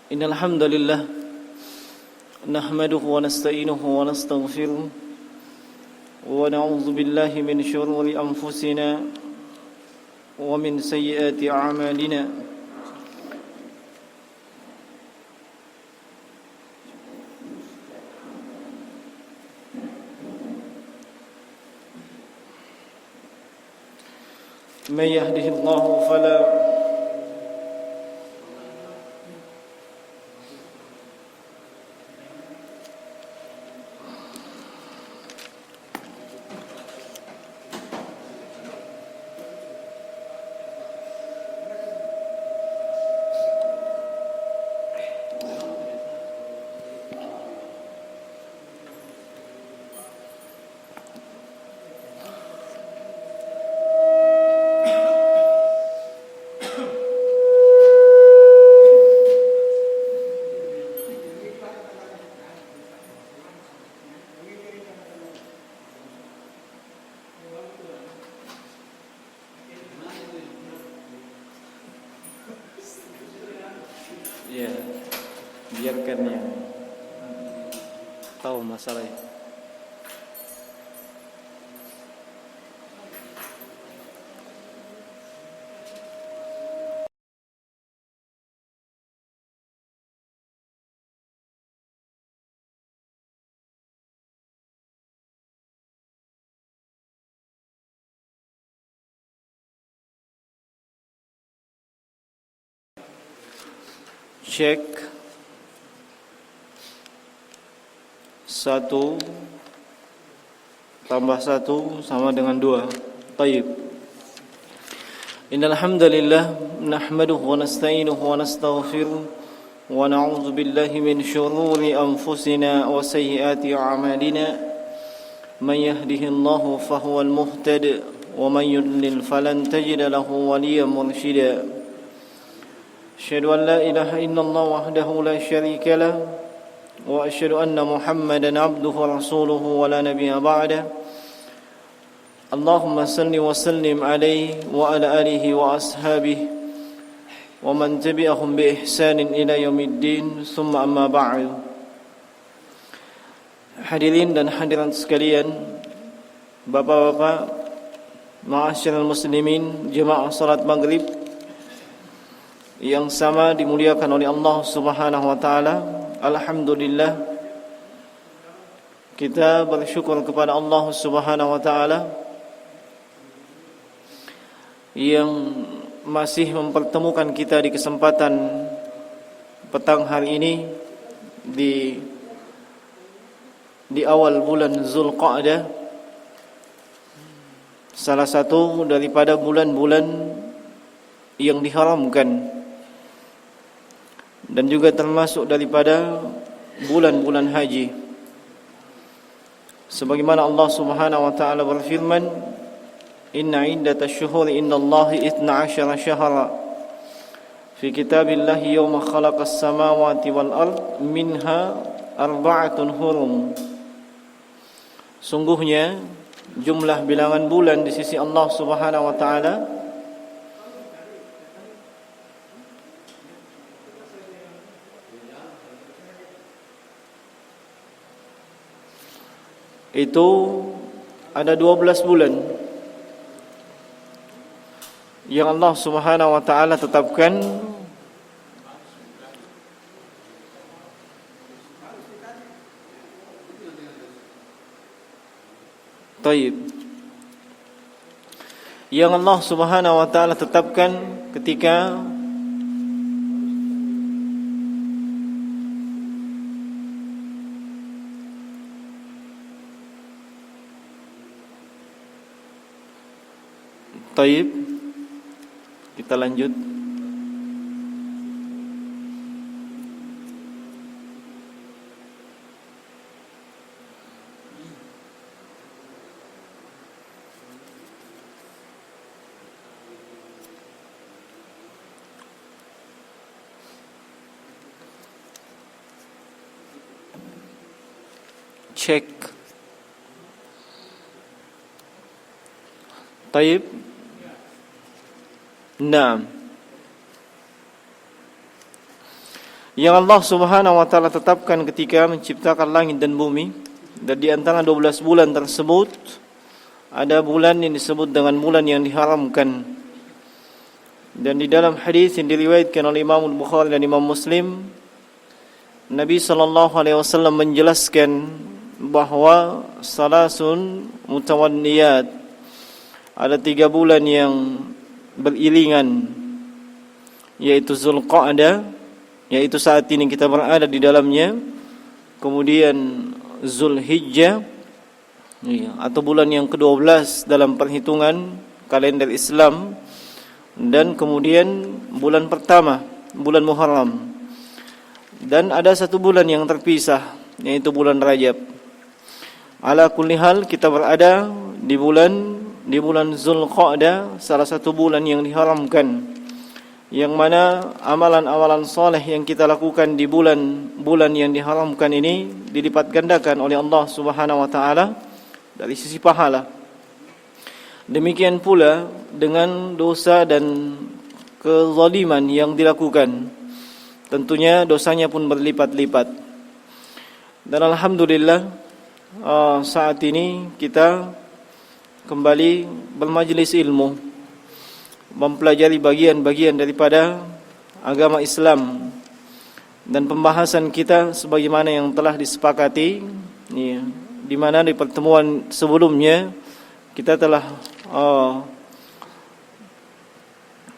Innal hamdalillah nahmaduhu wa nasta'inuhu wa nastaghfiruh wa na'udzu billahi min shururi anfusina wa min sayyiati a'malina. Man yahdihillahu fala ya, biarkan yang tahu masalahnya. Cek 1 tambah 1 sama dengan 2. Baik. Innal hamdalillah nahmaduhu wa nasta'inuhu wa nastaghfiruh wa na'udzu billahi min shururi anfusina wa sayyiati a'malina. Man yahdihillahu fahuwal muhtadi wa man yudlil falan tajida lahu waliyyan mursyida. أشهد أن لا إله إلا الله وحده لا شريك له وأشهد أن محمدا عبده ورسوله ولا نبي بعده اللهم صل وسلم عليه وعلى آله وأصحابه ومن تبعهم بإحسان إلى يوم الدين ثم أما بعد. Hadirin dan hadirat sekalian, bapak-bapak, ma'asyiral muslimin, jemaah salat maghrib yang sama dimuliakan oleh Allah Subhanahu wa taala. Alhamdulillah, kita bersyukur kepada Allah Subhanahu wa taala yang masih mempertemukan kita di kesempatan petang hari ini di awal bulan Zulqa'dah, salah satu daripada bulan-bulan yang diharamkan dan juga termasuk daripada bulan-bulan haji. Sebagaimana Allah Subhanahu wa taala berfirman, "Inna iddatash shuhuri indallahi 12 syahra fi kitabillahi yawma khalaqas samawati wal ard minha arba'atun hurum." Sungguhnya jumlah bilangan bulan di sisi Allah Subhanahu wa taala itu ada 12 bulan yang Allah Subhanahu wa taala tetapkan Taib. Yang Allah Subhanahu wa taala tetapkan ketika Taib, kita lanjut. Cek. Taib. Naam. yang Allah Subhanahu wa taala tetapkan ketika menciptakan langit dan bumi. Dan di antara 12 bulan tersebut ada bulan yang disebut dengan bulan yang diharamkan. Dan di dalam hadis yang diriwayatkan oleh Imam Bukhari dan Imam Muslim, Nabi sallallahu alaihi wasallam menjelaskan bahwa salasun mutawanniyat, ada 3 bulan yang beriringan, yaitu Zulqa'dah, yaitu saat ini kita berada di dalamnya, kemudian Zulhijjah, atau bulan yang ke-12 dalam perhitungan kalender Islam, dan kemudian bulan pertama, bulan Muharram. Dan ada 1 bulan yang terpisah, yaitu bulan Rajab. Ala kulli hal kita berada di bulan Zulqa'dah, salah satu bulan yang diharamkan, yang mana amalan-amalan soleh yang kita lakukan di bulan yang diharamkan ini dilipat gandakan oleh Allah Subhanahu wa taala dari sisi pahala. Demikian pula dengan dosa dan kezaliman yang dilakukan, tentunya dosanya pun berlipat-lipat. Dan alhamdulillah saat ini kita kembali bermajlis ilmu, mempelajari bagian-bagian daripada agama Islam, dan pembahasan kita sebagaimana yang telah disepakati, di mana di pertemuan sebelumnya kita telah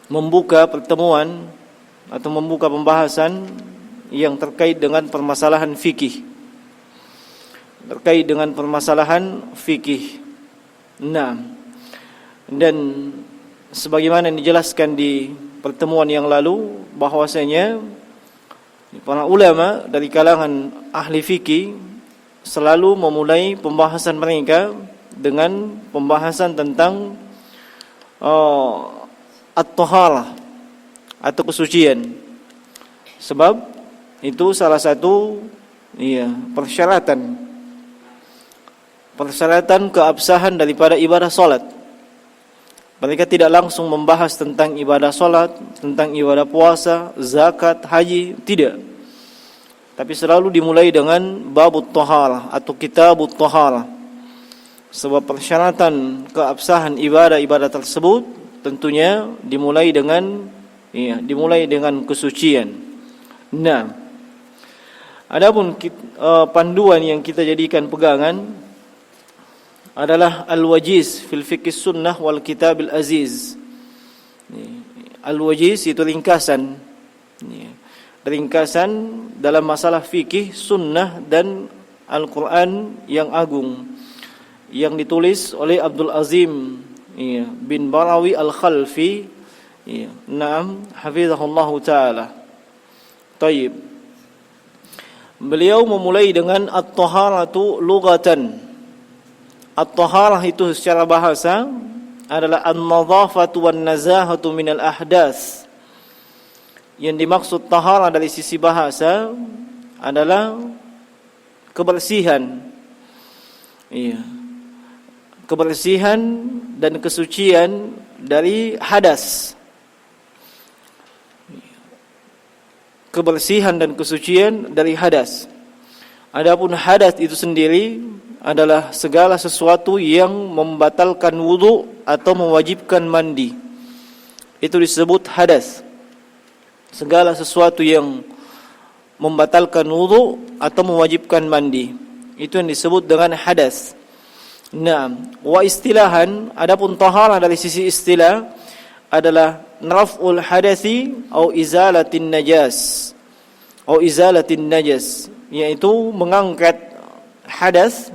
membuka pertemuan atau membuka pembahasan yang terkait dengan permasalahan fikih. Nah, dan sebagaimana yang dijelaskan di pertemuan yang lalu, bahwasanya para ulama dari kalangan ahli fikih selalu memulai pembahasan mereka dengan pembahasan tentang at-taharah atau kesucian. Sebab itu salah satu persyaratan keabsahan daripada ibadah salat. Mereka tidak langsung membahas tentang ibadah salat, tentang ibadah puasa, zakat, haji, tidak. Tapi selalu dimulai dengan babut taharah atau kitabut taharah. Sebab persyaratan keabsahan ibadah-ibadah tersebut tentunya dimulai dengan kesucian. Nah, adapun panduan yang kita jadikan pegangan adalah Al-Wajiz fil Fiqh Sunnah wal Kitabil Aziz. Al-Wajiz itu ringkasan dalam masalah fikih, sunnah dan Al-Quran yang agung, yang ditulis oleh Abdul Azim bin Barawi Al-Khalfi, Naam, hafizahullahu ta'ala. Taib. Beliau memulai dengan at-taharatu lughatan. At-taharah itu secara bahasa adalah an-nadhafatu wan-nazahatu minal ahdas. Yang dimaksud taharah dari sisi bahasa adalah kebersihan. Kebersihan dan kesucian dari hadas. Kebersihan dan kesucian dari hadas. Adapun hadas itu sendiri adalah segala sesuatu yang membatalkan wudu atau mewajibkan mandi. Itu disebut hadas. Segala sesuatu yang membatalkan wudu atau mewajibkan mandi, itu yang disebut dengan hadas. Nah, wa istilahan, adapun taharah dari sisi istilah adalah raf'ul hadasi atau izalatin najas, yaitu mengangkat hadas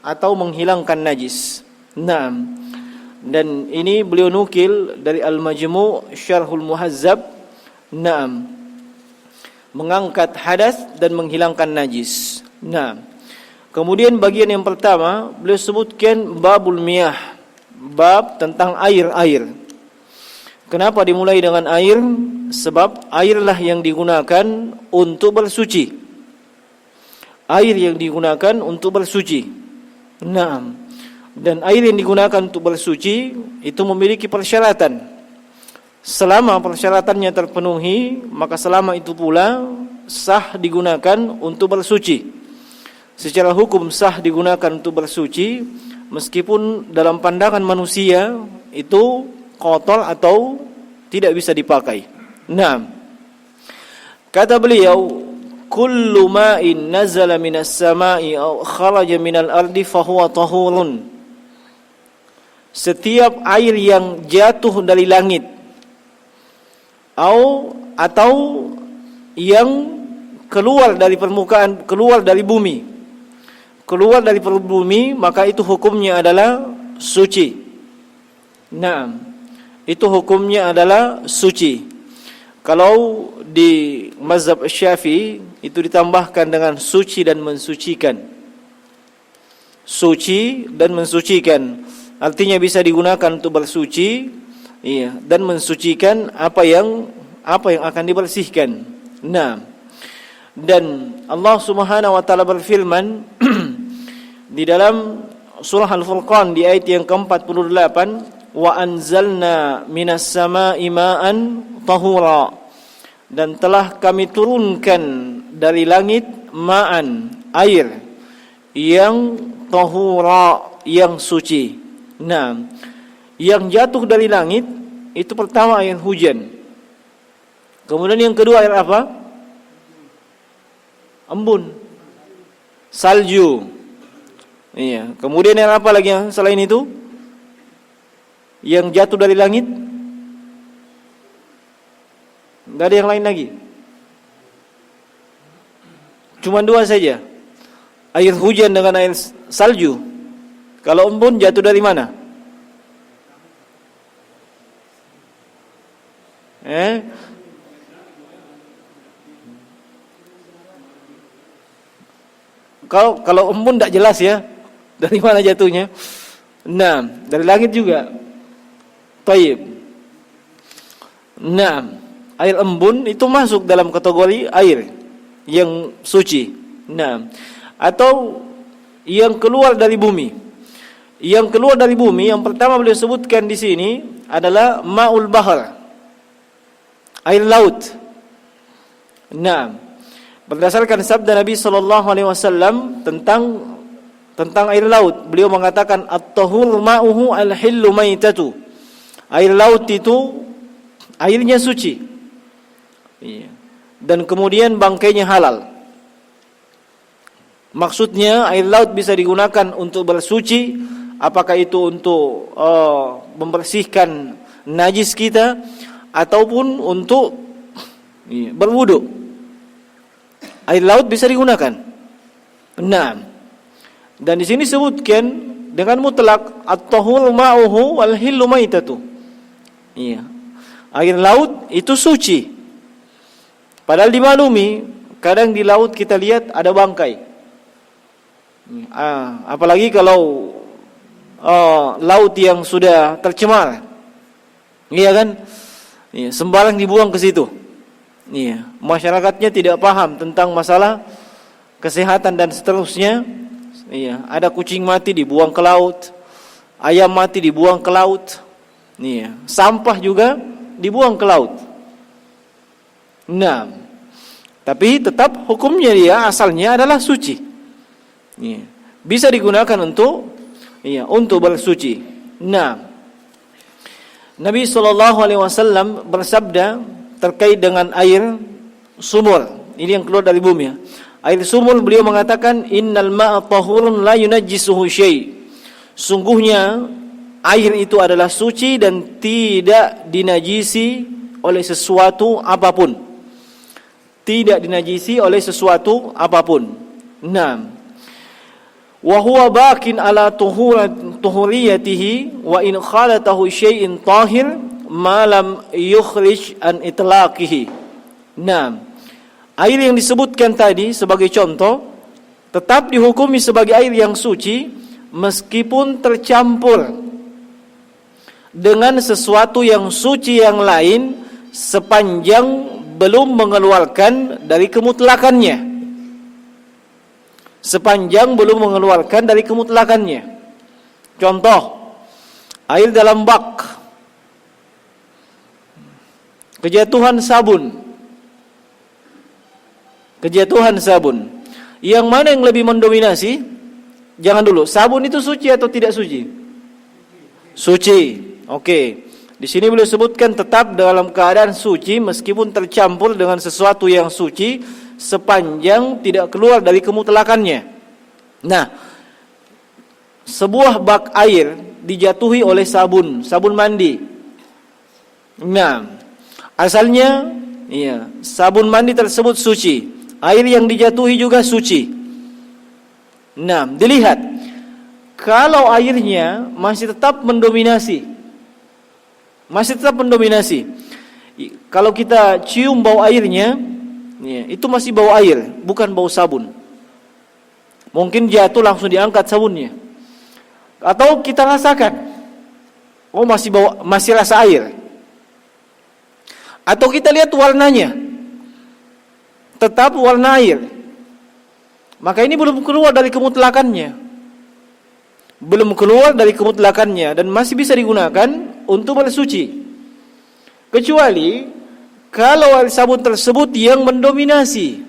atau menghilangkan najis. Nah, dan ini beliau nukil dari Al-Majmu' Syarhul Muhazzab. Nah, mengangkat hadas dan menghilangkan najis. Nah, kemudian bagian yang pertama beliau sebutkan babul miyah, bab tentang air. Kenapa dimulai dengan air? Sebab airlah yang digunakan untuk bersuci. Air yang digunakan untuk bersuci. Nah, dan air yang digunakan untuk bersuci itu memiliki persyaratan. Selama persyaratannya terpenuhi, maka selama itu pula sah digunakan untuk bersuci. Secara hukum sah digunakan untuk bersuci, meskipun dalam pandangan manusia itu kotor atau tidak bisa dipakai. Nah, kata beliau, kullu ma'in nazala minas sama'i aw kharaja minal ardi fahuwa tahurun. Setiap air yang jatuh dari langit atau yang keluar dari permukaan, keluar dari bumi, maka itu hukumnya adalah suci. Nah, itu hukumnya adalah suci. Kalau di mazhab Syafi'i itu ditambahkan dengan suci dan mensucikan. Suci dan mensucikan, artinya bisa digunakan untuk bersuci, iya, dan mensucikan apa yang akan dibersihkan. Nah, dan Allah Subhanahu wa taala berfirman di dalam surah Al-Furqan di ayat yang ke-48, wa anzalna minas sama'i ma'an tahura, dan telah kami turunkan dari langit ma'an, air yang tahura, yang suci. Nah, yang jatuh dari langit itu pertama air hujan. Kemudian yang kedua air apa? Embun, salju. Iya. Kemudian air apa lagi yang selain itu? Yang jatuh dari langit? Tidak ada yang lain lagi. Cuma dua saja. Air hujan dengan air salju. Kalau embun jatuh dari mana? Kalau embun tidak jelas ya, dari mana jatuhnya. Nah, dari langit juga. Taib. Nah, air embun itu masuk dalam kategori air yang suci. Nah, atau yang keluar dari bumi. Yang keluar dari bumi yang pertama beliau sebutkan di sini adalah ma'ul bahar, air laut. Nah, berdasarkan sabda Nabi sallallahu alaihi wasallam tentang air laut, beliau mengatakan at-tahur ma'uhu al-hillu maitatu. Air laut itu airnya suci. Iya. Dan kemudian bangkainya halal. Maksudnya air laut bisa digunakan untuk bersuci, apakah itu untuk membersihkan najis kita ataupun untuk berwudu. Air laut bisa digunakan. Nah, dan di sini sebutkan dengan mutlak at-tahur ma'uhu wal hillu maitatu. Iya. Air laut itu suci. Padahal dimaklumi, kadang di laut kita lihat ada bangkai. Apalagi kalau laut yang sudah tercemar, iya kan? Iya, sembarang dibuang ke situ. Iya, masyarakatnya tidak paham tentang masalah kesehatan dan seterusnya. Iya, ada kucing mati dibuang ke laut, ayam mati dibuang ke laut. Iya, sampah juga dibuang ke laut. Nah, tapi tetap hukumnya dia asalnya adalah suci. Iya, bisa digunakan untuk bersuci. Nah, Nabi SAW bersabda terkait dengan air sumur. Ini yang keluar dari bumi ya. Air sumur, beliau mengatakan innal ma'a tahurun la yunajjisuhu syai'. Sungguhnya air itu adalah suci dan tidak dinajisi oleh sesuatu apapun. Tidak dinajisi oleh sesuatu apapun. Nah, wa huwa baqin ala tuhuriyatihi wa in khalatahu syai'in tahir ma lam yukhrij an itlaqihi. Nah, air yang disebutkan tadi sebagai contoh tetap dihukumi sebagai air yang suci meskipun tercampur dengan sesuatu yang suci yang lain sepanjang belum mengeluarkan dari kemutlakannya. Sepanjang belum mengeluarkan dari kemutlakannya. Contoh, air dalam bak, kejatuhan sabun, Kejatuhan sabun. Yang mana yang lebih mendominasi? Jangan dulu. Sabun itu suci atau tidak suci? Suci. Oke. Di sini beliau sebutkan tetap dalam keadaan suci meskipun tercampur dengan sesuatu yang suci sepanjang tidak keluar dari kemutlakannya. Nah, sebuah bak air dijatuhi oleh sabun mandi. Nah, asalnya sabun mandi tersebut suci. Air yang dijatuhi juga suci. Nah, dilihat kalau airnya masih tetap mendominasi. Kalau kita cium bau airnya, itu masih bau air, bukan bau sabun. Mungkin jatuh langsung diangkat sabunnya. Atau kita rasakan, masih rasa air. Atau kita lihat warnanya, tetap warna air. Maka ini belum keluar dari kemutlakannya. Dan masih bisa digunakan untuk bersuci. Kecuali kalau air sabun tersebut yang mendominasi,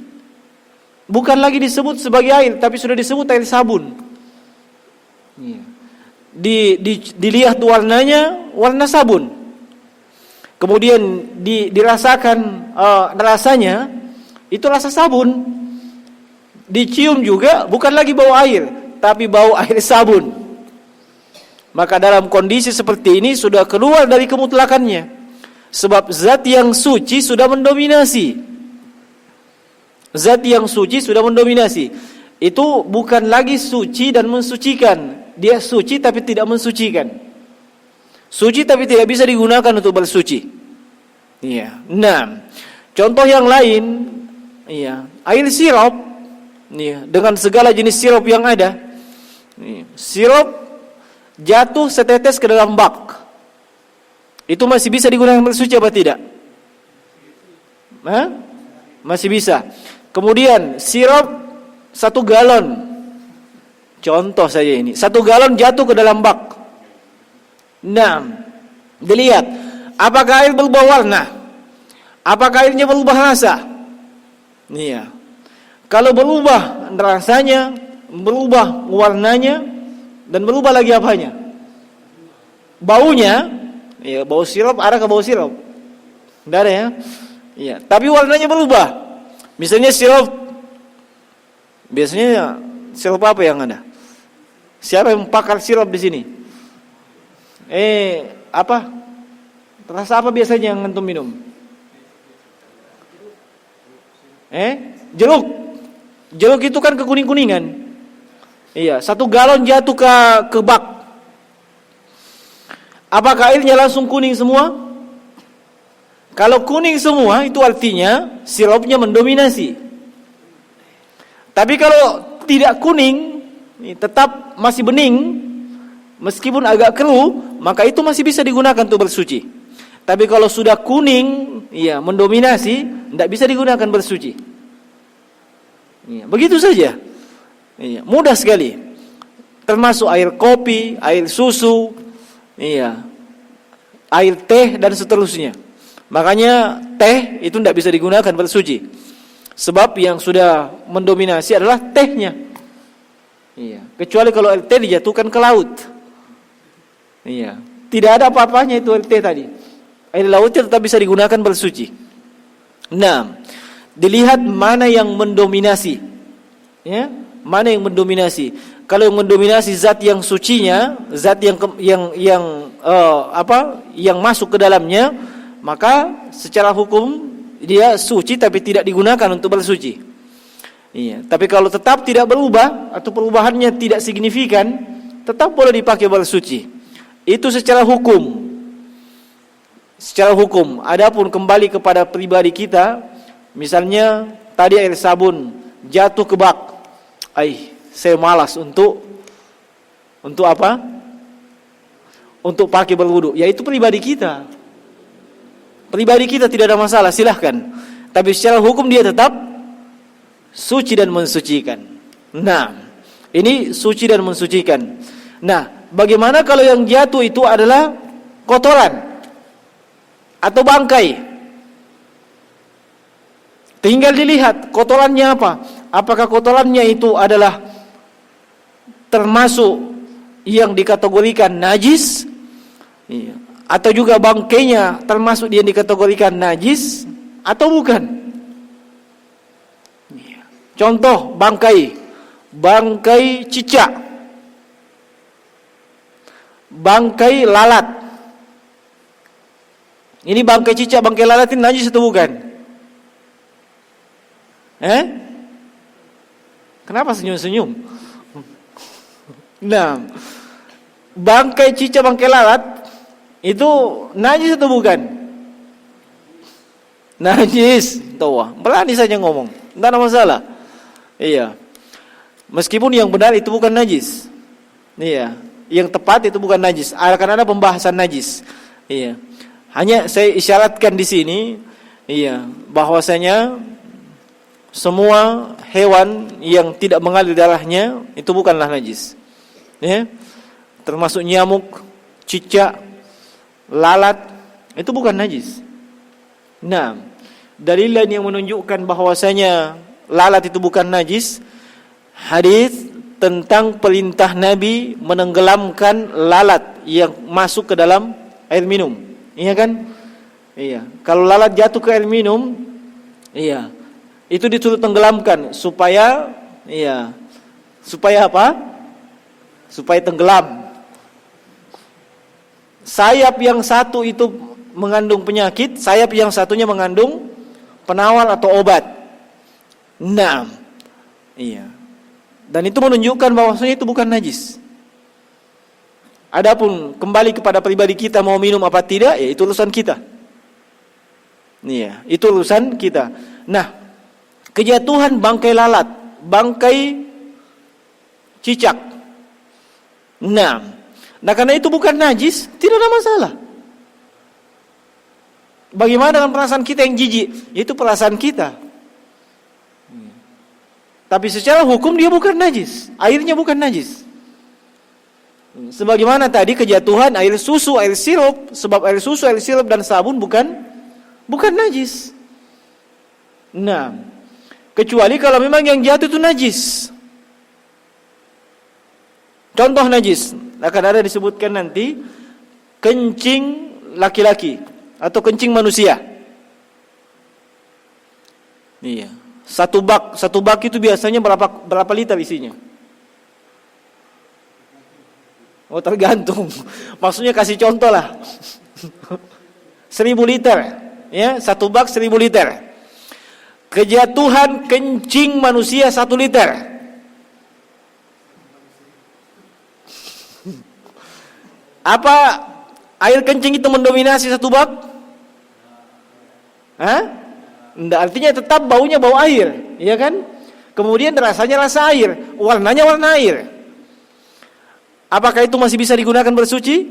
bukan lagi disebut sebagai air, tapi sudah disebut air sabun. Dilihat warnanya, warna sabun. Kemudian dirasakan rasanya, itu rasa sabun. Dicium juga bukan lagi bau air, tapi bau air sabun. Maka dalam kondisi seperti ini sudah keluar dari kemutlakannya. Sebab zat yang suci sudah mendominasi. Itu bukan lagi suci dan mensucikan. Dia suci tapi tidak mensucikan. Suci tapi tidak bisa digunakan untuk bersuci. Iya. Nah, contoh yang lain, air sirup, dengan segala jenis sirup yang ada. Sirup jatuh setetes ke dalam bak, itu masih bisa digunakan bersuci apa tidak? Masih bisa. Kemudian sirup 1 galon, contoh saja ini, 1 galon jatuh ke dalam bak. Nah, dilihat apakah air berubah warna, apakah airnya berubah rasa. Kalau berubah rasanya, berubah warnanya, dan berubah lagi apanya? Baunya, bau sirup arah ke bau sirup. Tidak ada ya? Tapi warnanya berubah. Misalnya biasanya sirup apa yang ada? Siapa yang pakar sirup di sini? Apa? Rasa apa biasanya yang antum minum? Jeruk. Jeruk itu kan kekuning-kuningan. 1 galon jatuh ke bak. Apakah airnya langsung kuning semua? Kalau kuning semua itu artinya sirupnya mendominasi. Tapi kalau tidak kuning, tetap masih bening, meskipun agak keruh, maka itu masih bisa digunakan untuk bersuci. Tapi kalau sudah kuning, mendominasi, tidak bisa digunakan bersuci. Begitu saja. Mudah sekali. Termasuk air kopi, air susu, air teh dan seterusnya. Makanya teh itu tidak bisa digunakan bersuci. Sebab yang sudah mendominasi adalah tehnya. Kecuali kalau air teh dijatuhkan ke laut. Tidak ada apa-apanya itu air teh tadi. Air lautnya tetap bisa digunakan bersuci. Nah, dilihat mana yang mendominasi. Mana yang mendominasi? Kalau yang mendominasi zat yang sucinya, zat yang masuk ke dalamnya, maka secara hukum dia suci tapi tidak digunakan untuk bersuci. Tapi kalau tetap tidak berubah atau perubahannya tidak signifikan, tetap boleh dipakai bersuci. Itu secara hukum. Adapun kembali kepada pribadi kita, misalnya tadi air sabun jatuh ke bak. Saya malas untuk apa? Untuk pakai berwudu. Ya itu pribadi kita. Pribadi kita tidak ada masalah, silahkan. Tapi secara hukum dia tetap suci dan mensucikan. Nah, ini suci dan mensucikan. Nah, bagaimana kalau yang jatuh itu adalah kotoran atau bangkai? Tinggal dilihat kotorannya apa. Apakah kotorannya itu adalah termasuk yang dikategorikan najis, atau juga bangkainya termasuk yang dikategorikan najis atau bukan. Contoh bangkai cicak, bangkai lalat. Ini bangkai cicak, bangkai lalat ini najis atau bukan? Kenapa senyum-senyum? Nah, bangkai cicak, bangkai lalat itu najis atau bukan? Najis. Tahu, berani saja ngomong, tidak ada masalah. Iya. Meskipun yang benar itu bukan najis. Iya. Yang tepat itu bukan najis. Akan ada pembahasan najis. Iya. Hanya saya isyaratkan di sini, iya, bahwasanya semua hewan yang tidak mengalir darahnya itu bukanlah najis. Ya. Termasuk nyamuk, cicak, lalat, itu bukan najis. Nah, dalil lain yang menunjukkan bahwasanya lalat itu bukan najis, hadis tentang perintah Nabi menenggelamkan lalat yang masuk ke dalam air minum. Iya kan? Iya. Kalau lalat jatuh ke air minum, iya, itu disuruh tenggelamkan supaya, iya, supaya apa? Supaya tenggelam. Sayap yang satu itu mengandung penyakit, sayap yang satunya mengandung penawar atau obat. Nah, iya. Dan itu menunjukkan bahwasanya itu bukan najis. Adapun kembali kepada pribadi kita mau minum apa tidak, ya itu urusan kita. Iya, itu urusan kita. Nah, kejatuhan bangkai lalat, bangkai cicak. Nah, karena itu bukan najis, tidak ada masalah. Bagaimana dengan perasaan kita yang jijik? Itu perasaan kita. Tapi secara hukum dia bukan najis. Airnya bukan najis. Sebagaimana tadi kejatuhan air susu, air sirup. Sebab air susu, air sirup dan sabun bukan najis. Nah, kecuali kalau memang yang jatuh itu najis. Contoh najis, akan ada disebutkan nanti kencing laki-laki atau kencing manusia. Iya. Satu bak itu biasanya berapa liter isinya? Oh, tergantung. Maksudnya kasih contoh lah. 1000 liter, ya, satu bak 1000 liter. Kejatuhan kencing manusia 1 liter. Apa air kencing itu mendominasi satu bak? Enggak, artinya tetap baunya bau air, ya kan? Kemudian rasanya rasa air, warnanya warna air. Apakah itu masih bisa digunakan bersuci?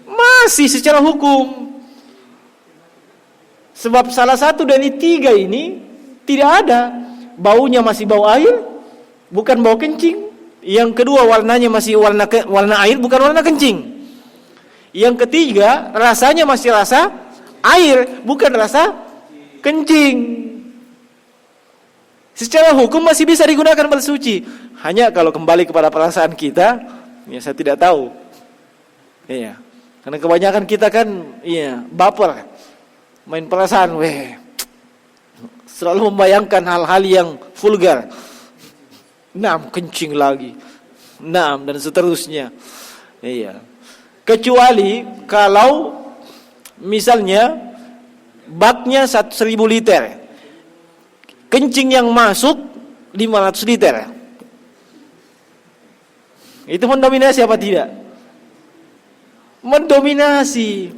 Masih secara hukum. Sebab salah satu dari 3 ini tidak ada. Baunya masih bau air, bukan bau kencing. Yang kedua warnanya masih warna air, bukan warna kencing. Yang ketiga rasanya masih rasa air, bukan rasa kencing. Secara hukum masih bisa digunakan bersuci. Hanya kalau kembali kepada perasaan kita, ya saya tidak tahu. Iya. Karena kebanyakan kita kan, iya, baper, main perasaan, selalu membayangkan hal-hal yang vulgar. Kencing lagi. Dan seterusnya. Iya. Kecuali kalau misalnya baknya 1000 liter, kencing yang masuk 500 liter. Itu mendominasi apa tidak? Mendominasi.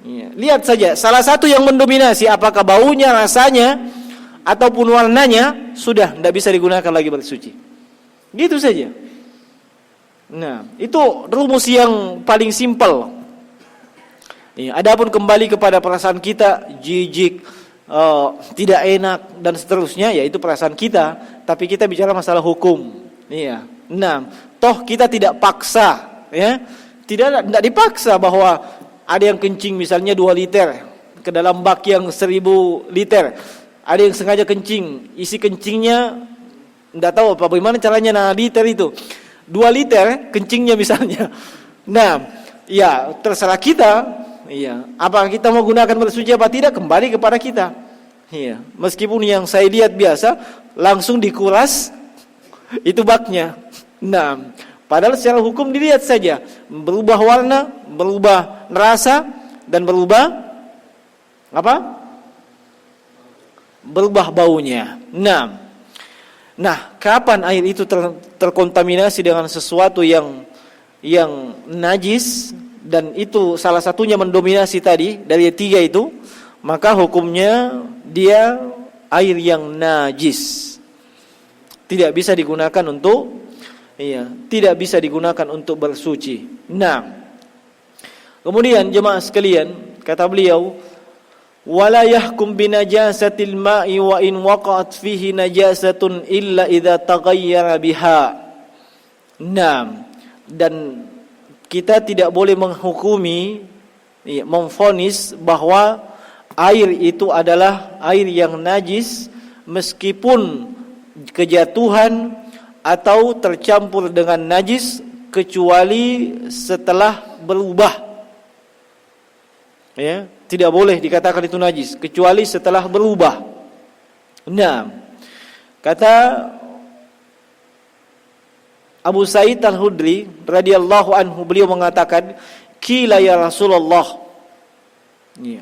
Ya, lihat saja, salah satu yang mendominasi apakah baunya, rasanya, ataupun warnanya, sudah tidak bisa digunakan lagi bersuci. Gitu saja. Nah, itu rumus yang paling simpel. Ya, adapun kembali kepada perasaan kita, jijik, tidak enak dan seterusnya, ya itu perasaan kita. Tapi kita bicara masalah hukum. Iya. Nah, toh kita tidak paksa, ya. Tidak dipaksa bahwa ada yang kencing misalnya 2 liter ke dalam bak yang 1000 liter. ada yang sengaja kencing, isi kencingnya enggak tahu apa bagaimana caranya. Nah, liter itu 2 liter kencingnya misalnya. Nah, ya terserah kita. Iya, apakah kita mau gunakan bersuci apa tidak kembali kepada kita. Iya, meskipun yang saya lihat biasa langsung dikuras itu baknya. Nah, padahal secara hukum dilihat saja berubah warna, berubah rasa dan berubah apa? Berubah baunya. Nah, kapan air itu terkontaminasi dengan sesuatu yang najis dan itu salah satunya mendominasi tadi dari 3 itu, maka hukumnya dia air yang najis. Tidak bisa digunakan untuk tidak bisa digunakan untuk bersuci. Nah, kemudian jemaah sekalian, kata beliau, wala yahkum binajasatil ma'i wa in waqa'at fihi najasatun illa idza taghayyara biha. Nah, dan kita tidak boleh menghukumi, memvonis bahwa air itu adalah air yang najis meskipun kejatuhan atau tercampur dengan najis kecuali setelah berubah. Ya, tidak boleh dikatakan itu najis kecuali setelah berubah. Nah, kata Abu Sa'id Al-Khudri radhiyallahu anhu, beliau mengatakan, "Qila ya Rasulullah."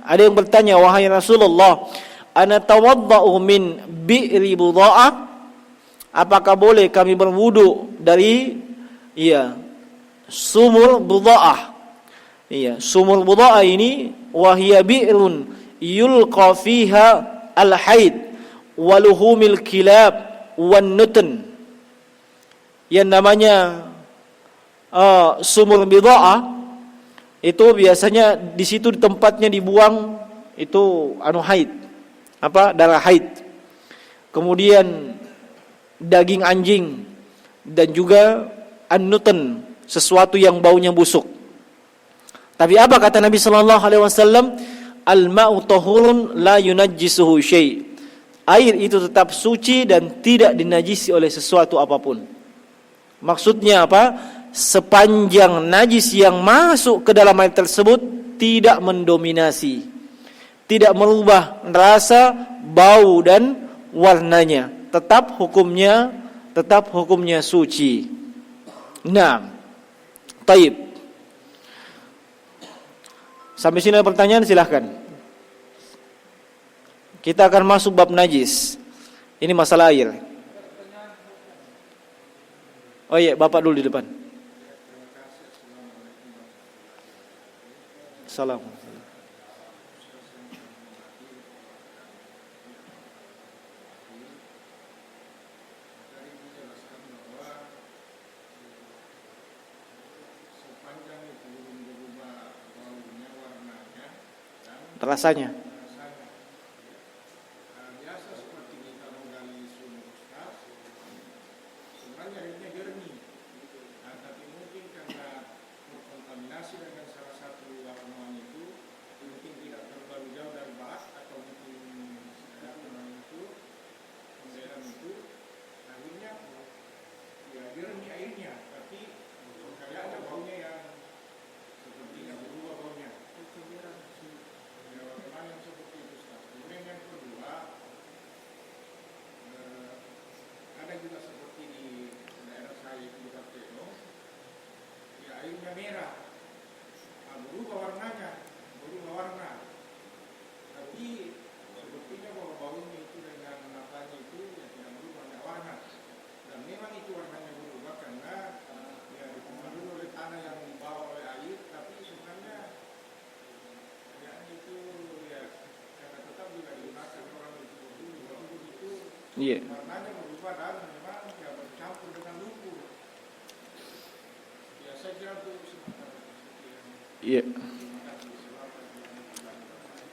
Ada yang bertanya, wahai Rasulullah, ana tawadda'u min bi'ri budha'ah? Apakah boleh kami berwudu dari sumur budha'ah? Sumur budha'ah ini wahia bi'run yulqa fiha al-haid wa luhumil kilab wan nutn. Yang namanya sumur budha'ah itu biasanya di situ tempatnya dibuang itu haid, darah haid. Kemudian daging anjing dan juga an-nutn, sesuatu yang baunya busuk. Tapi apa kata Nabi sallallahu alaihi wasallam? Al-ma'u tahurun la yunajjisuhu syai'. Air itu tetap suci dan tidak dinajisi oleh sesuatu apapun. Maksudnya apa? Sepanjang najis yang masuk ke dalam air tersebut tidak mendominasi, tidak merubah rasa, bau dan warnanya, tetap hukumnya suci. Nah, taib. Sampai sini ada pertanyaan, silahkan. Kita akan masuk bab najis. Ini masalah air. Oh iya, Bapak dulu di depan. Salam. Rasanya. Iya. Warnanya berubah dan memang bercampur dengan lumpur. Ya, saya kira itu Iya.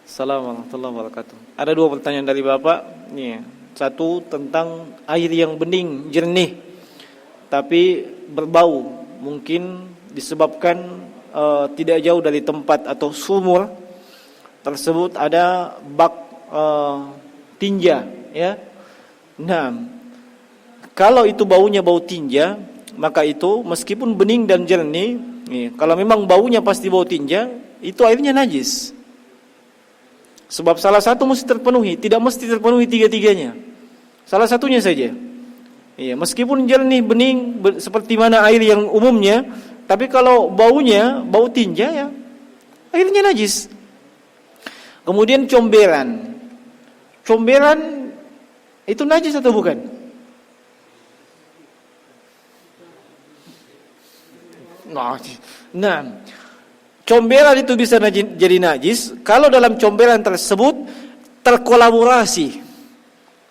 Assalamualaikum warahmatullahi wabarakatuh. Ada 2 pertanyaan dari Bapak. Nih, satu tentang air yang bening, jernih, tapi berbau. Mungkin disebabkan tidak jauh dari tempat atau sumur tersebut ada bak tinja, ya. Nah, kalau itu baunya bau tinja, maka itu meskipun bening dan jernih, kalau memang baunya pasti bau tinja, itu airnya najis. Sebab salah satu mesti terpenuhi, tidak mesti terpenuhi tiga-tiganya. Salah satunya saja. Iya, meskipun jernih, bening seperti mana air yang umumnya, tapi kalau baunya bau tinja, ya airnya najis. Kemudian comberan. Comberan itu najis atau bukan? Nah, comberan itu bisa jadi najis kalau dalam comberan tersebut terkolaborasi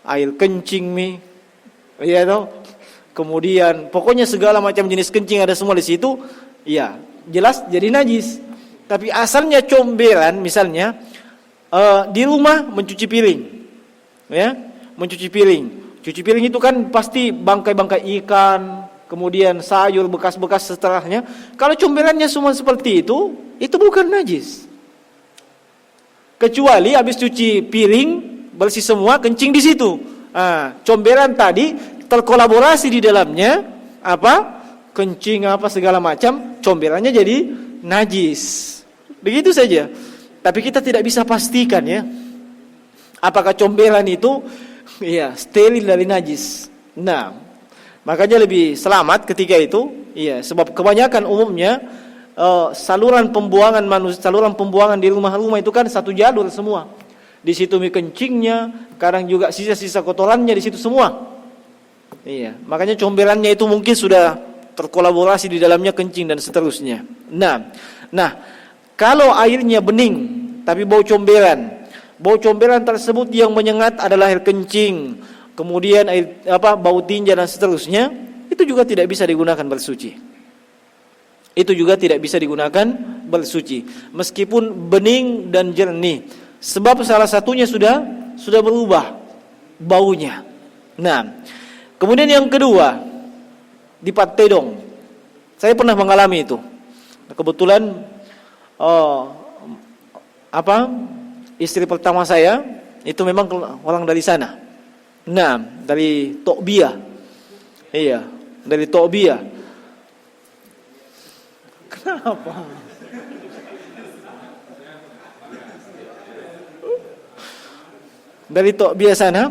air kencing iya toh. Kemudian pokoknya segala macam jenis kencing ada semua di situ, ya jelas jadi najis. Tapi asalnya comberan misalnya di rumah mencuci piring, ya, mencuci piring. Cuci piring itu kan pasti bangkai-bangkai ikan, kemudian sayur bekas-bekas setelahnya. Kalau comberannya semua seperti itu bukan najis. Kecuali habis cuci piring bersih semua, kencing di situ. Comberan tadi terkolaborasi di dalamnya kencing segala macam, comberannya jadi najis. Begitu saja. Tapi kita tidak bisa pastikan, ya, apakah comberan itu steril dari najis. Nah, makanya lebih selamat ketika itu, sebab kebanyakan umumnya saluran pembuangan di rumah-rumah itu kan satu jalur semua. Di situ kencingnya, kadang juga sisa-sisa kotorannya di situ semua. Iya, makanya comberannya itu mungkin sudah terkolaborasi di dalamnya kencing dan seterusnya. Nah, kalau airnya bening tapi bau comberan tersebut yang menyengat adalah air kencing, kemudian air bau tinja dan seterusnya, itu juga tidak bisa digunakan bersuci. Itu juga tidak bisa digunakan bersuci, meskipun bening dan jernih. Sebab salah satunya sudah berubah baunya. Nah, kemudian yang kedua, di Patedong. Saya pernah mengalami itu. Kebetulan istri pertama saya itu memang orang dari sana. Nah, dari Tokbiah. Iya, dari Tokbiah. Kenapa? Dari Tokbiah sana,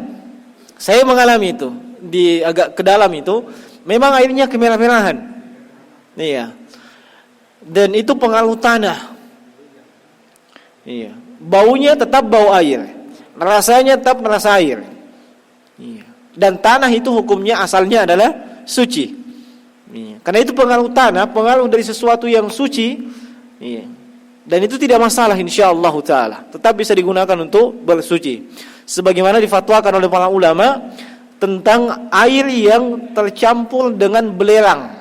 saya mengalami itu. Di agak ke dalam itu, memang airnya kemerah-merahan. Iya. Dan itu pengaruh tanah. Iya. Baunya tetap bau air. Rasanya tetap rasa air. Iya. Dan tanah itu hukumnya asalnya adalah suci. Iya. Karena itu pengaruh tanah, pengaruh dari sesuatu yang suci. Iya. Dan itu tidak masalah insyaallah taala. Tetap bisa digunakan untuk bersuci. Sebagaimana difatwakan oleh para ulama tentang air yang tercampur dengan belerang.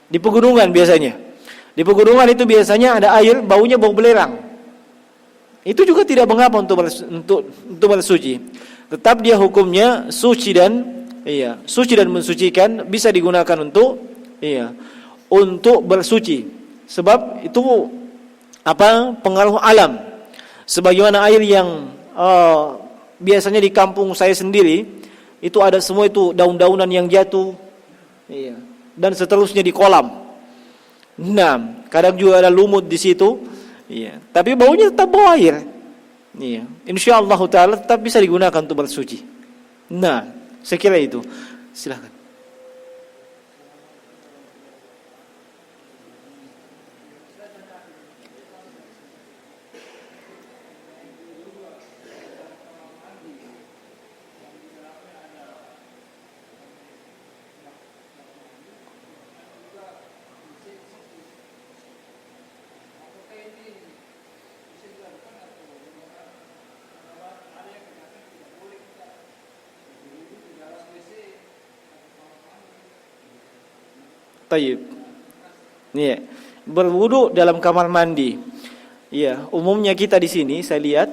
Di pegunungan biasanya. Di pegunungan itu biasanya ada air baunya bau belerang. Itu juga tidak mengapa untuk bersuci. Tetap dia hukumnya suci dan mensucikan, bisa digunakan untuk bersuci. Sebab itu pengaruh alam. Sebagaimana air yang biasanya di kampung saya sendiri itu ada semua itu daun-daunan yang jatuh, dan seterusnya di kolam. Nah, kadang juga ada lumut di situ, tapi baunya tetap bau air. Insyaallah taala tetap bisa digunakan untuk bersuci. Nah, saya kira itu. Silakan. Tayyib. Berwudu dalam kamar mandi. Umumnya kita di sini saya lihat,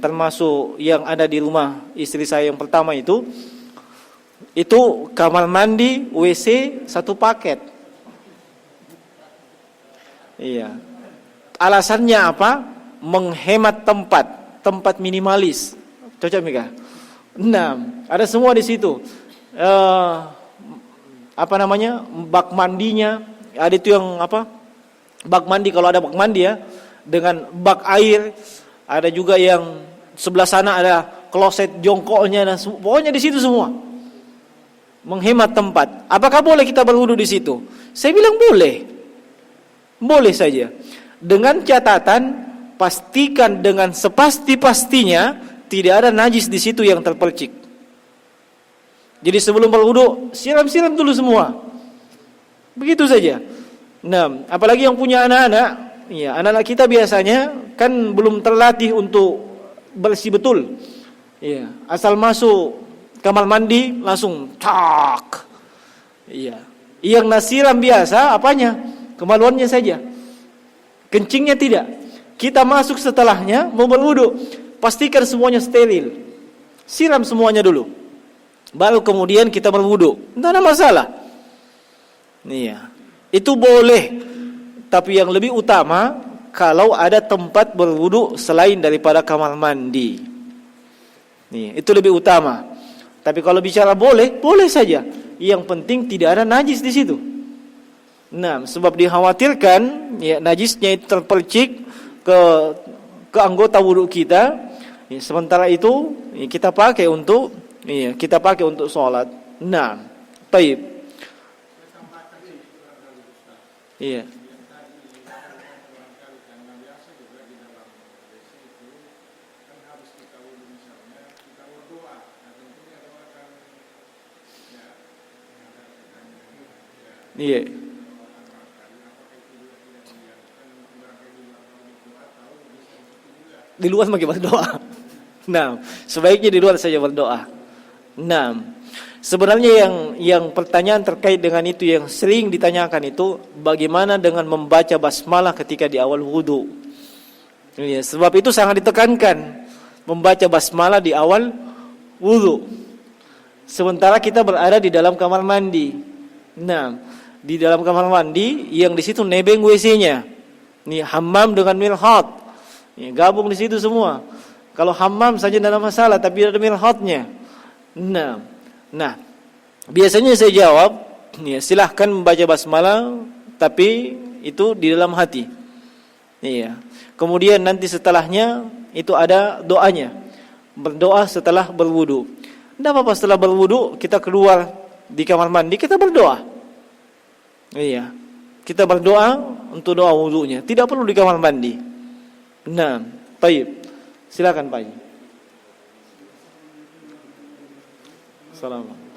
termasuk yang ada di rumah istri saya yang pertama itu kamar mandi, WC satu paket. Alasannya apa? Menghemat tempat minimalis. Cocok Mika? 6. Ada semua di situ. Bak mandinya, ada itu yang bak mandi, kalau ada bak mandi ya, dengan bak air. Ada juga yang sebelah sana ada kloset jongkoknya, dan pokoknya di situ semua. Menghemat tempat. Apakah boleh kita berwudu di situ? Saya bilang boleh. Boleh saja. Dengan catatan, pastikan dengan sepasti-pastinya tidak ada najis di situ yang terpercik. Jadi sebelum berwudu, siram-siram dulu semua. Begitu saja. Nah, apalagi yang punya anak-anak, ya, anak-anak kita biasanya kan belum terlatih untuk bersih betul. Ya, asal masuk kamar mandi langsung tak. Iya. Yang nasiram biasa apanya? Kemaluannya saja. Kencingnya tidak. Kita masuk setelahnya mau berwudu, pastikan semuanya steril. Siram semuanya dulu. Baru kemudian kita berwudu. Tidak ada masalah. Iya. Itu boleh. Tapi yang lebih utama kalau ada tempat berwudu selain daripada kamar mandi. Nih, itu lebih utama. Tapi kalau bicara boleh, boleh saja. Yang penting tidak ada najis di situ. Nah, sebab dikhawatirkan ya najisnya itu terpercik ke anggota wudu kita. Ya, sementara itu ya, kita pakai untuk sholat. Nah, baik. Iya. Iya. Di luar bagaimana berdoa? Nah, sebaiknya di luar saja berdoa. Nah, sebenarnya yang pertanyaan terkait dengan itu yang sering ditanyakan itu bagaimana dengan membaca basmalah ketika di awal wudu. Ya, sebab itu sangat ditekankan membaca basmalah di awal wudu. Sementara kita berada di dalam kamar mandi. Nah, di dalam kamar mandi yang di situ nebeng WC-nya. Nih hammam dengan mirhat. Ya, gabung di situ semua. Kalau hammam saja tidak ada masalah, tapi ada mirhatnya. Nah, biasanya saya jawab, ya, silahkan membaca basmalah, tapi itu di dalam hati. Iya. Kemudian nanti setelahnya itu ada doanya. Berdoa setelah berwudu. Tidak apa-apa setelah berwudu kita keluar di kamar mandi kita berdoa. Iya. Kita berdoa untuk doa wudunya. Tidak perlu di kamar mandi. Nah, baik. Silakan Pak. Assalamualaikum.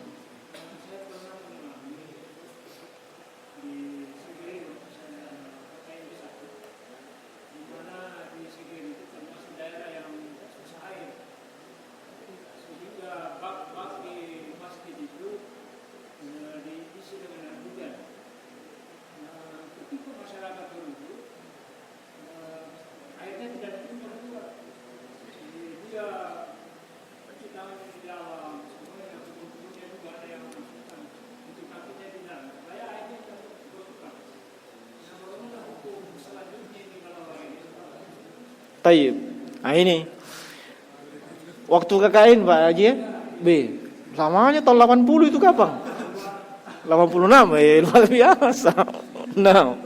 Baik. Nah ini waktu KKN Pak Haji ya? B. Lamanya tahun 80 itu kapan? 86 luar biasa. Nah,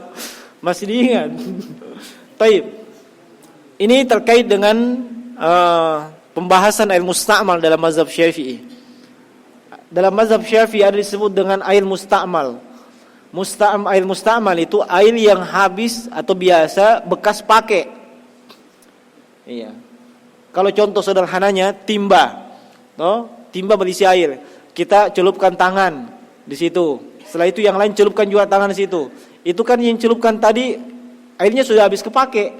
masih diingat. Baik. Ini terkait dengan pembahasan air musta'mal dalam mazhab Syafi'i. Dalam mazhab Syafi'i ada disebut dengan air musta'mal. Air musta'mal itu air yang habis atau biasa bekas pakai. Iya. Kalau contoh sederhananya timba, timba berisi air. Kita celupkan tangan di situ. Setelah itu yang lain celupkan juga tangan di situ. Itu kan yang celupkan tadi airnya sudah habis kepake.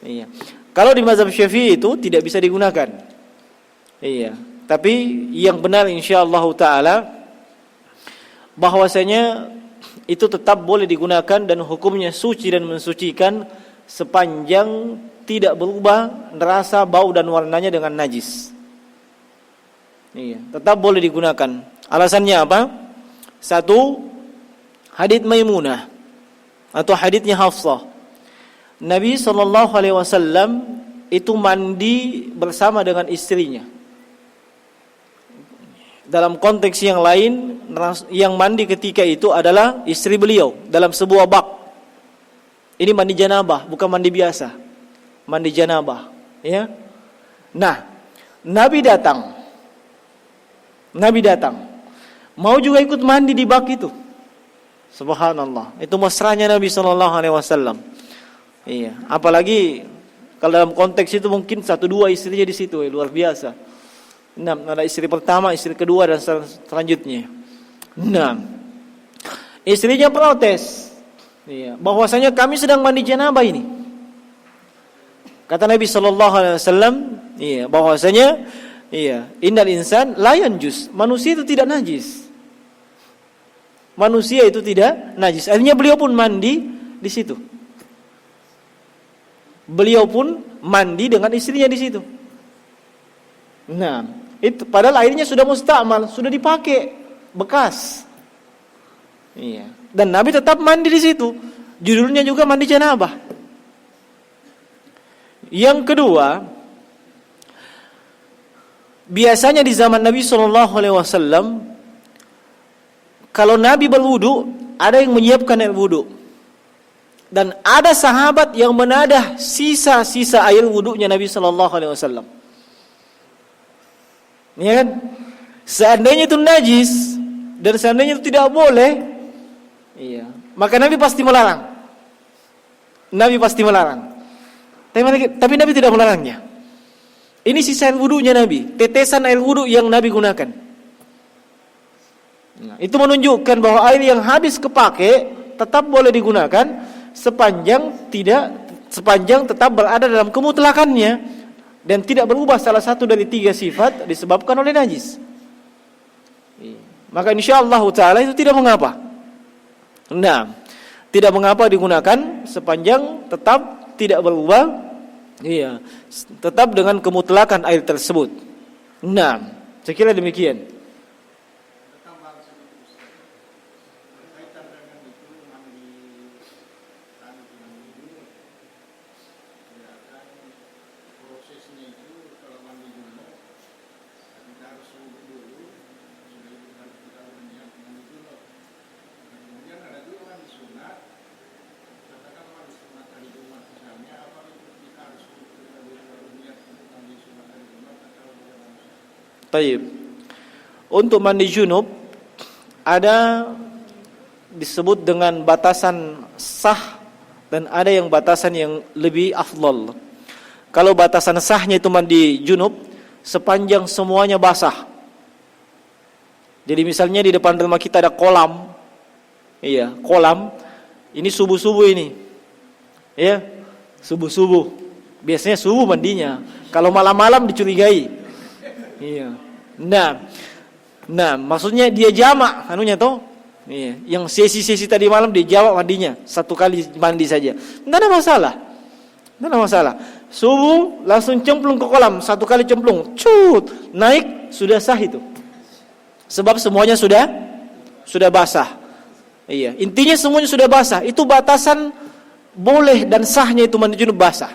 Iya. Kalau di mazhab Syafi'i itu tidak bisa digunakan. Iya. Tapi yang benar insyaallah taala bahwasanya itu tetap boleh digunakan dan hukumnya suci dan mensucikan sepanjang tidak berubah rasa, bau dan warnanya dengan najis. Iya, tetap boleh digunakan. Alasannya apa? Satu, hadits Maimunah atau haditsnya Hafsah. Nabi SAW itu mandi bersama dengan istrinya. Dalam konteks yang lain, yang mandi ketika itu adalah istri beliau dalam sebuah bak. Ini mandi janabah, bukan mandi biasa. Mandi janabah, ya. Nah, Nabi datang. Mau juga ikut mandi di bak itu. Subhanallah. Itu mesranya Nabi sallallahu alaihi wasallam. Iya, apalagi kalau dalam konteks itu mungkin 1-2 istrinya di situ, luar biasa. Nah, ada istri pertama, istri kedua dan selanjutnya. Nah, istrinya protes, iya, bahwasanya kami sedang mandi janabah ini. Kata Nabi sallallahu alaihi wasallam, iya, bahwasanya iya, innal insan la yanjus, manusia itu tidak najis. Manusia itu tidak najis. Akhirnya beliau pun mandi di situ. Beliau pun mandi dengan istrinya di situ. Nah, itu padahal airnya sudah mustakmal, sudah dipakai bekas. Iya. Dan Nabi tetap mandi di situ. Judulnya juga mandi janabah. Yang kedua, biasanya di zaman Nabi SAW, kalau Nabi berwudu, ada yang menyiapkan air wudu. Dan ada sahabat yang menadah sisa-sisa air wudunya Nabi SAW. Ya kan? Seandainya itu najis dan seandainya itu tidak boleh, iya, maka Nabi pasti melarang. Tapi Nabi tidak melarangnya. Ini sisa air wudunya Nabi, tetesan air wudu yang Nabi gunakan. Nah, itu menunjukkan bahwa air yang habis kepake tetap boleh digunakan sepanjang tetap berada dalam kemutlakannya dan tidak berubah salah satu dari 3 sifat disebabkan oleh najis. Maka insyaallah taala itu tidak mengapa. Nah, tidak mengapa digunakan sepanjang tetap tidak berubah, iya, tetap dengan kemutlakan air tersebut. Nah, saya kira demikian. Baik. Untuk mandi junub ada disebut dengan batasan sah dan ada yang batasan yang lebih afdal. Kalau batasan sahnya itu mandi junub sepanjang semuanya basah. Jadi misalnya di depan rumah kita ada kolam. Iya, kolam. Ini subuh-subuh ini. Ya, subuh-subuh. Biasanya subuh mandinya. Kalau malam-malam dicurigai. Iya. Nah, maksudnya dia jamak anunya toh. Iya, yang sesi-sesi tadi malam dia jamak mandinya, 1 kali mandi saja. Enggak ada masalah. Subuh langsung cemplung ke kolam, 1 kali cemplung, naik sudah sah itu. Sebab semuanya sudah basah. Iya, intinya semuanya sudah basah. Itu batasan boleh dan sahnya itu mandi junub basah.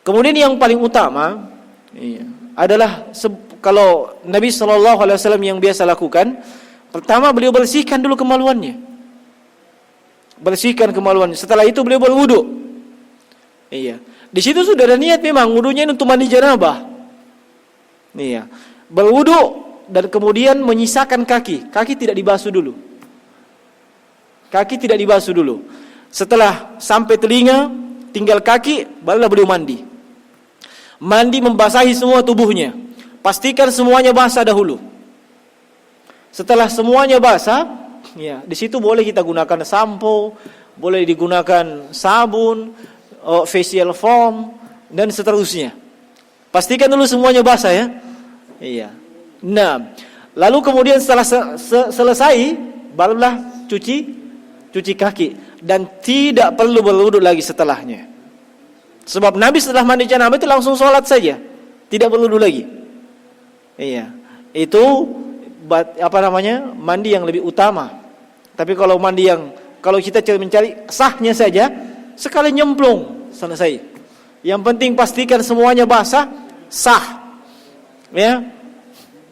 Kemudian yang paling utama, iya, adalah kalau Nabi SAW yang biasa lakukan, pertama beliau bersihkan dulu kemaluannya. Setelah itu beliau berwudu. Iya. Di situ sudah ada niat memang wudunya untuk mandi janabah. Iya. Berwudu dan kemudian menyisakan kaki. Kaki tidak dibasuh dulu. Setelah sampai telinga, tinggal kaki, barulah beliau mandi. Mandi membasahi semua tubuhnya. Pastikan semuanya basah dahulu. Setelah semuanya basah, ya, di situ boleh kita gunakan sampo, boleh digunakan sabun, facial foam dan seterusnya. Pastikan dulu semuanya basah ya. Iya. Nah, lalu kemudian setelah selesai, barulah cuci kaki dan tidak perlu berwudu lagi setelahnya. Sebab Nabi setelah mandi janabah itu langsung sholat saja, tidak perlu wudu lagi. Iya, itu mandi yang lebih utama. Tapi kalau kita mencari sahnya saja, sekali nyemplung selesai. Yang penting pastikan semuanya basah, sah. Ya.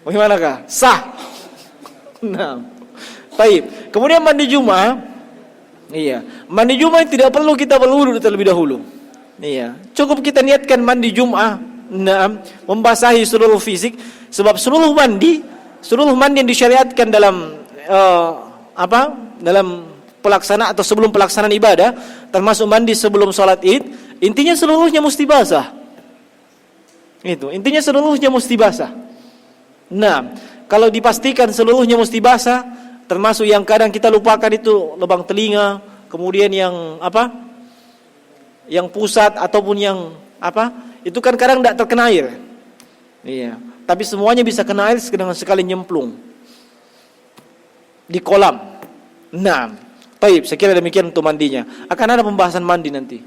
Bagaimanakah? Sah. Nah. Baik. Kemudian mandi Jumat. Iya. Mandi Jumat tidak perlu kita berwudu terlebih dahulu. Iya. Cukup kita niatkan mandi Jumat. Nah, membasahi seluruh fisik, sebab seluruh mandi yang disyariatkan dalam dalam pelaksanaan atau sebelum pelaksanaan ibadah, termasuk mandi sebelum sholat Id, intinya seluruhnya mesti basah. Itu, intinya seluruhnya mesti basah. Nah, kalau dipastikan seluruhnya mesti basah, termasuk yang kadang kita lupakan itu lubang telinga, kemudian yang yang pusat ataupun yang itu kan kadang tidak terkena air. Iya, tapi semuanya bisa kena air dengan sekali nyemplung di kolam. Nah, baik, saya kira demikian untuk mandinya. Akan ada pembahasan mandi nanti.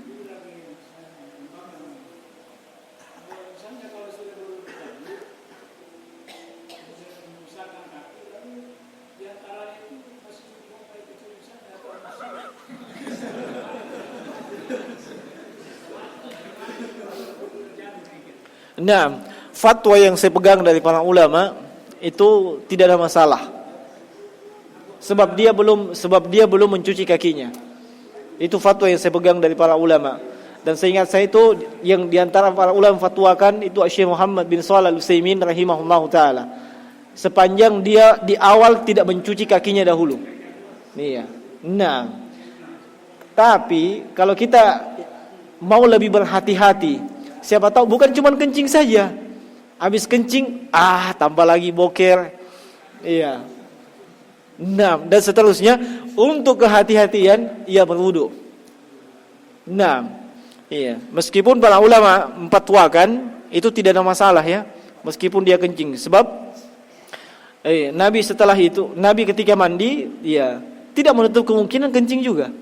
Nah, fatwa yang saya pegang dari para ulama itu tidak ada masalah. Sebab dia belum mencuci kakinya. Itu fatwa yang saya pegang dari para ulama. Dan seingat saya itu yang diantara para ulama fatwakan itu Syekh Muhammad bin Shalih Al-Utsaimin rahimahullahu taala. Sepanjang dia di awal tidak mencuci kakinya dahulu. Iya. Nah, tapi kalau kita mau lebih berhati-hati, siapa tahu bukan cuma kencing saja. Habis kencing, tambah lagi boker. Iya. Nah, dan seterusnya, untuk kehati-hatian ia berwudu. Nah, iya, meskipun para ulama memfatwakan itu tidak ada masalah ya, meskipun dia kencing, sebab Nabi ketika mandi, ya tidak menutup kemungkinan kencing juga.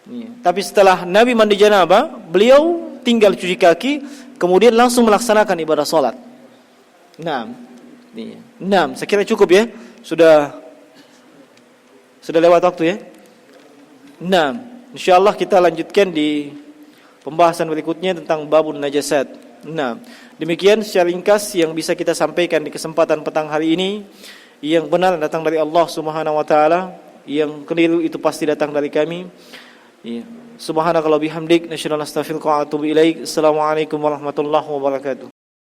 Iya. Tapi setelah Nabi mandi janabah, beliau tinggal cuci kaki, kemudian langsung melaksanakan ibadah salat. Nah, iya. Nah, saya kira cukup ya, sudah lewat waktu ya. Nah, insyaallah kita lanjutkan di pembahasan berikutnya tentang babun najasat. Nah, demikian secara ringkas yang bisa kita sampaikan di kesempatan petang hari ini. Yang benar datang dari Allah Subhanahu wa taala, yang keliru itu pasti datang dari kami. Ya. Subhanakallahumma bihamdik, nasyhadu an la ilaha illa anta, astaghfiruka wa atubu ilaik. Assalamualaikum warahmatullahi wabarakatuh.